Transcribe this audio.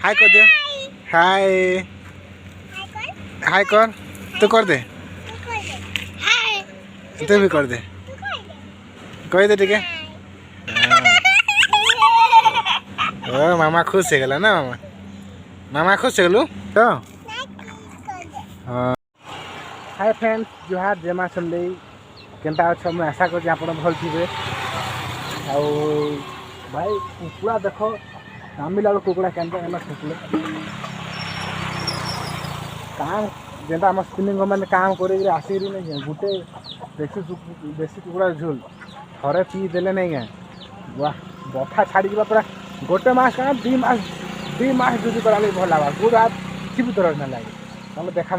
हाय कर दे। हाय हाय कर। तू कर दे। तू भी कर दे। कह दे ठीक है। ओ मामा खुश है गला ना मामा। मामा खुश है गलु तो। हाँ हाय फ्रेंड्स जुहार जेमा संडे केनता अच्छा मैं आशा कर आप भल थे। आउ भाई कुकुड़ा देख नामिला कुकुड़ा के कुकुड़ा काम जेनता आम स्पिनिंग मैंने काम कर आसिक नहीं गोटे देसी कुकुड़ा झोल थरे पी देले नहीं वाह बथा छाड़ी पूरा गोटे मस का 2 मास ड्यूटी करा भल लगा गोड़ हाथ किसी भी तरह ना लगे देखा